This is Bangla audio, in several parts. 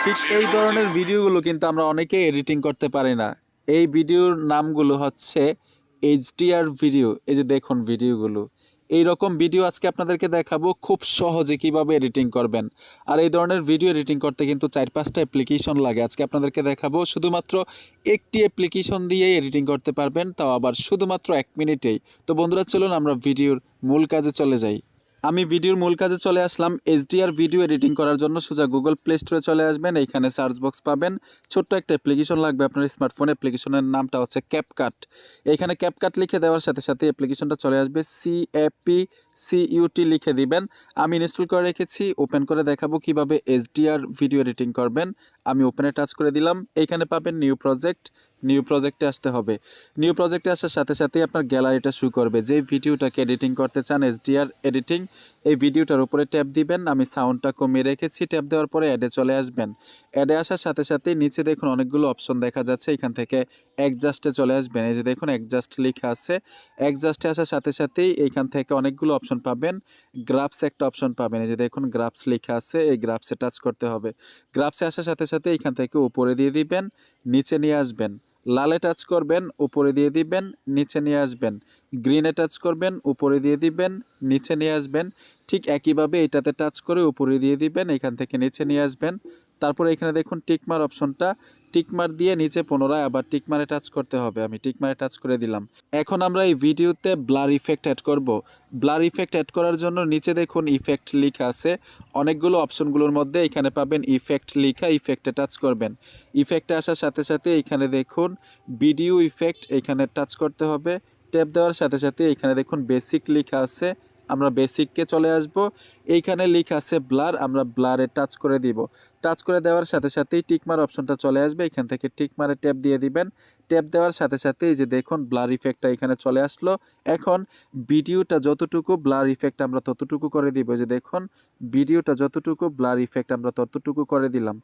ঠিক এই ধরনের ভিডিওগুলো কিন্তু আমরা অনেকেই এডিটিং করতে পারি না। এই ভিডিওর নামগুলো হচ্ছে এইচডিআর ভিডিও। এই যে দেখুন ভিডিওগুলো। এইরকম ভিডিও আজকে আপনাদেরকে দেখাবো খুব সহজে কিভাবে এডিটিং করবেন। আর এই ধরনের ভিডিও এডিটিং করতে কিন্তু ৪-৫টা অ্যাপ্লিকেশন লাগে। আজকে আপনাদেরকে দেখাবো শুধুমাত্র একটি অ্যাপ্লিকেশন দিয়েই এডিটিং করতে পারবেন, তাও আবার শুধুমাত্র ১ মিনিটেই। তো বন্ধুরা চলুন আমরা ভিডিওর মূল কাজে চলে যাই। আমি ভিডিওর মূল কাজে চলে আসলাম। এইচডিআর ভিডিও এডিটিং করার জন্য সোজা গুগল প্লে স্টোরে চলে আসবেন। এইখানে সার্চ বক্স পাবেন। ছোট্ট একটা অ্যাপ্লিকেশন লাগবে আপনার স্মার্টফোনে। অ্যাপ্লিকেশনের নামটা হচ্ছে ক্যাপকাট। এইখানে ক্যাপকাট লিখে দেওয়ার সাথে সাথে অ্যাপ্লিকেশনটা চলে আসবে। CAPCUT লিখে দিবেন। আমি ইনস্টল করে রেখেছি। ওপেন করে দেখাবো কিভাবে এইচডিআর ভিডিও এডিটিং করবেন। আমি ওপেনে টাচ করে দিলাম। এইখানে পাবেন নিউ প্রজেক্ট। নিউ প্রজেক্টে আসতে হবে। নিউ প্রজেক্টে আসার সাথে সাথেই আপনার গ্যালারিটা শো করবে। যে ভিডিওটাকে এডিটিং করতে চান এইচডিআর এডিটিং, এই ভিডিওটার উপরে ট্যাপ দিবেন। আমি সাউন্ডটা কমিয়ে রেখেছি। ট্যাপ দেওয়ার পরে অ্যাডে চলে আসবেন। অ্যাডে আসার সাথে সাথেই নিচে দেখুন অনেকগুলো অপশন দেখা যাচ্ছে। এখান থেকে অ্যাডজাস্টে চলে আসবেন। এই যে দেখুন অ্যাডজাস্ট লেখা আছে। অ্যাডজাস্টে আসার সাথে সাথেই এইখান থেকে অনেকগুলো অপশন পাবেন। গ্রাফস একটা অপশন পাবেন। এই যে দেখুন গ্রাফস লেখা আছে। এই গ্রাফসে টাচ করতে হবে। গ্রাফসে আসার সাথে সাথে এইখান থেকে উপরে দিয়ে দিবেন, নিচে নিয়ে আসবেন। লালে টাচ করবেন, উপরে দিয়ে দিবেন, নিচে নিয়ে আসবেন। গ্রিনে টাচ করবেন, উপরে দিয়ে দিবেন, নিচে নিয়ে আসবেন। ঠিক একইভাবে এটাতে টাচ করে উপরে দিয়ে দিবেন, এখান থেকে নিচে নিয়ে আসবেন। তারপরে এখানে দেখুন টিকমার অপশনটা, টিকমার দিয়ে নিচে পুনরায় আবার টিকমারে টাচ করতে হবে। আমি টিকমারে টাচ করে দিলাম। এখন আমরা এই ভিডিওতে ব্লার ইফেক্ট অ্যাড করব। ব্লার ইফেক্ট অ্যাড করার জন্য নিচে দেখুন ইফেক্ট লেখা আছে। অনেকগুলো অপশনগুলোর মধ্যে এখানে পাবেন ইফেক্ট লেখা। ইফেক্টে টাচ করবেন। ইফেক্টে আসার সাথে সাথে এখানে দেখুন ভিডিও ইফেক্ট, এখানে টাচ করতে হবে। ট্যাপ দেওয়ার সাথে সাথে এখানে দেখুন বেসিক লেখা আছে। আমরা বেসিককে চলে আসব। এইখানে লেখা আছে ব্লার, আমরা ব্লারে টাচ করে দিব। টাচ করে দেওয়ার সাথে সাথেই টিকমার অপশনটা চলে আসবে। এখান থেকে টিকমারে ট্যাপ দিয়ে দিবেন। ট্যাপ দেওয়ার সাথে সাথে এই যে দেখুন ব্লার ইফেক্টটা এখানে চলে আসলো। এখন ভিডিওটা যতটুকু ব্লার ইফেক্ট আমরা ততটুকু করে দিব। যে দেখুন ভিডিওটা যতটুকু ব্লার ইফেক্ট আমরা ততটুকু করে দিলাম।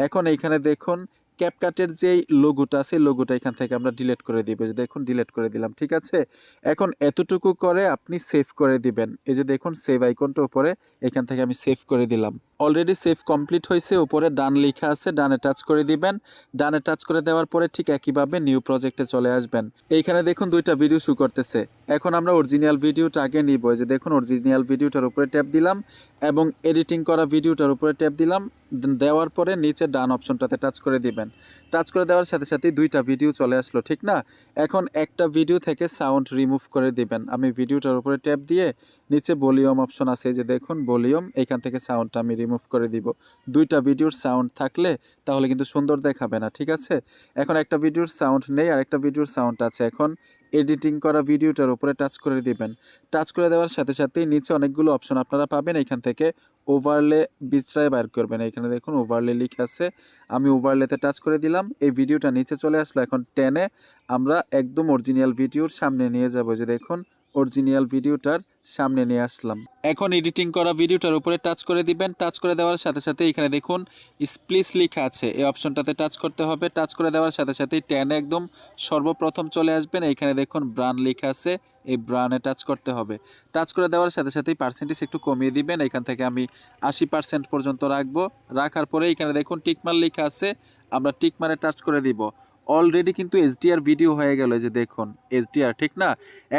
এখন এইখানে দেখুন ক্যাপকাটের যেই লোগোটা আছে, লোগোটা এখান থেকে আমরা ডিলিট করে দিব। যে দেখুন ডিলিট করে দিলাম, ঠিক আছে। এখন এতটুকু করে আপনি সেভ করে দিবেন। এই যে দেখুন সেভ আইকনটা উপরে, এখান থেকে আমি সেভ করে দিলাম। অলরেডি সেভ কমপ্লিট হয়েছে। উপরে ডান লেখা আছে, ডানে টাচ করে দিবেন। ডানে টাচ করে দেওয়ার পরে ঠিক একইভাবে নিউ প্রজেক্টে চলে আসবেন। এইখানে দেখুন দুইটা ভিডিও শো করতেছে। এখন আমরা অরিজিনাল ভিডিওটা আগে নিব। এই যে দেখুন অরিজিনাল ভিডিওটার উপরে ট্যাপ দিলাম এবং এডিটিং করা ভিডিওটার উপরে ট্যাপ দিলাম। দেওয়ার পরে নিচে ডান অপশনটাতে টাচ করে দিবেন। টাচ করে দেওয়ার সাথে সাথে দুইটা ভিডিও চলে আসলো, ঠিক না? এখন একটা ভিডিও থেকে সাউন্ড রিমুভ করে দিবেন। আমি ভিডিওটার উপরে ট্যাপ দিয়ে নিচে ভলিউম অপশন আছে, যে দেখুন ভলিউম, এখান থেকে সাউন্ডটা আমি রিমুভ করে দিব। দুইটা ভিডিওর সাউন্ড থাকলে তাহলে কিন্তু সুন্দর দেখাবে না, ঠিক আছে। এখন একটা ভিডিওর সাউন্ড নেই আর একটা ভিডিওর সাউন্ড আছে। এখন এডিটিং করা ভিডিওটার উপরে টাচ করে দিবেন। টাচ করে দেওয়ার সাথে সাথেই নিচে অনেকগুলো অপশন আপনারা পাবেন। এখান থেকে ওভারলে বিচরায় বার করবেন। এখানে দেখুন ওভারলে লিখে আছে। আমি ওভারলেতে টাচ করে দিলাম। এই ভিডিওটা নিচে চলে আসলো। এখন টেনে আমরা একদম অরিজিনাল ভিডিওর সামনে নিয়ে যাব। যে দেখুন অরিজিনাল ভিডিওটার সামনে নিয়ে আসলাম। এখন এডিটিং করা ভিডিওটার উপরে টাচ করে দিবেন। টাচ করে দেওয়ার সাথে সাথে এখানে দেখুন স্প্লিস লেখা আছে, এই অপশনটাতে টাচ করতে হবে। টাচ করে দেওয়ার সাথে সাথেই টেনে একদম সর্বপ্রথম চলে আসবেন। এইখানে দেখুন ব্রান লেখা আছে, এই ব্রানে টাচ করতে হবে। টাচ করে দেওয়ার সাথে সাথেই পার্সেন্টেজ একটু কমিয়ে দিবেন। এখান থেকে আমি 80% পর্যন্ত রাখবো। রাখার পরে এখানে দেখুন টিকমার লেখা আছে, আমরা টিকমারে টাচ করে দিব। অলরেডি কিন্তু এইচডিআর ভিডিও হয়ে গেল। যে দেখুন এইচডিআর, ঠিক না?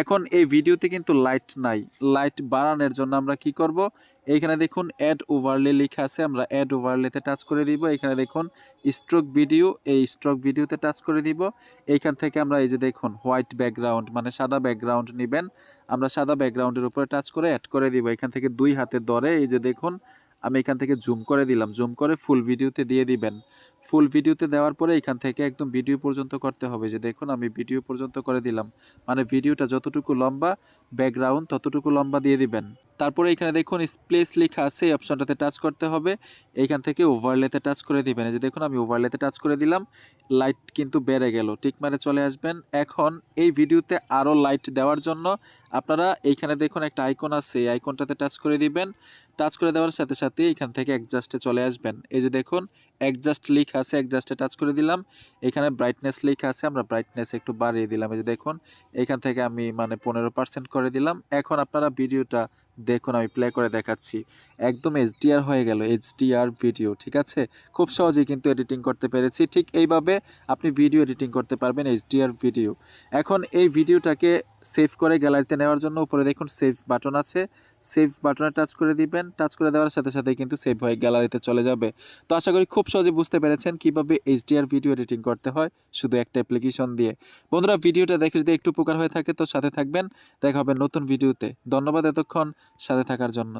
এখন এই ভিডিওতে কিন্তু লাইট নাই। লাইট বাড়ানোর জন্য আমরা কি করব? এইখানে দেখুন অ্যাড ওভারলে লেখা আছে, আমরা অ্যাড ওভারলেতে টাচ করে দিব। এখানে দেখুন স্ট্রোক ভিডিও, এই স্ট্রোক ভিডিওতে টাচ করে দিব। এইখান থেকে আমরা এই যে দেখুন হোয়াইট ব্যাকগ্রাউন্ড মানে সাদা ব্যাকগ্রাউন্ড নেবেন। আমরা সাদা ব্যাকগ্রাউন্ডের উপরে টাচ করে অ্যাড করে দিব। এখান থেকে দুই হাতে ধরে এই যে দেখুন আমি এখান থেকে জুম করে দিলাম। জুম করে ফুল ভিডিওতে দিয়ে দিবেন। ফুল ভিডিওতে দেওয়ার পরে এখান থেকে একদম ভিডিও পর্যন্ত করতে হবে। যে দেখুন আমি ভিডিও পর্যন্ত করে দিলাম। মানে ভিডিওটা যতটুকু লম্বা, ব্যাকগ্রাউন্ড ততটুকু লম্বা দিয়ে দিবেন। তারপরে এখানে দেখুন স্প্লেস লেখা আছে, এই অপশনটাতে টাচ করতে হবে। এইখান থেকে ওভারলেতে টাচ করে দিবেন। এই যে দেখুন আমি ওভারলেতে টাচ করে দিলাম। লাইট কিন্তু বেড়ে গেল, টিক মারে চলে আসবেন। এখন এই ভিডিওতে আরও লাইট দেওয়ার জন্য আপনারা এইখানে দেখুন একটা আইকন আছে, এই আইকনটাতে টাচ করে দিবেন। টাচ করে দেওয়ার সাথে সাথে এখান থেকে অ্যাডজাস্টে চলে আসবেন। এই যে দেখুন অ্যাডজাস্ট লেখা আছে, অ্যাডজাস্টে টাচ করে দিলাম। এখানে ব্রাইটনেস লেখা আছে, আমরা ব্রাইটনেস একটু বাড়িয়ে দিলাম। এই যে দেখুন এখান থেকে আমি মানে 15% করে দিলাম। এখন আপনারা ভিডিওটা দেখুন আমি প্লে করে দেখাচ্ছি, একদম এইচডিআর হয়ে গেল, এইচডিআর ভিডিও। ঠিক আছে, খুব সহজেই কিন্তু এডিটিং করতে পেরেছি। ঠিক এইভাবে আপনি ভিডিও এডিটিং করতে পারবেন, এইচডিআর ভিডিও। এখন এই ভিডিওটাকে সেভ করে গ্যালারিতে নেওয়ার জন্য উপরে দেখুন সেভ বাটন আছে, সেভ বাটনে টাচ করে দিবেন। টাচ করে দেওয়ার সাথে সাথে কিন্তু সেভ হয়ে গ্যালারিতে চলে যাবে। তো আশা করি খুব সহজে বুঝতে পেরেছেন কিভাবে এইচডিআর ভিডিও এডিটিং করতে হয় শুধু একটা অ্যাপ্লিকেশন দিয়ে। বন্ধুরা, ভিডিওটা দেখে যদি একটু উপকার হয়ে থাকে তো সাথে থাকবেন। দেখা হবে নতুন ভিডিওতে। ধন্যবাদ এতক্ষণ সাথে থাকার জন্য।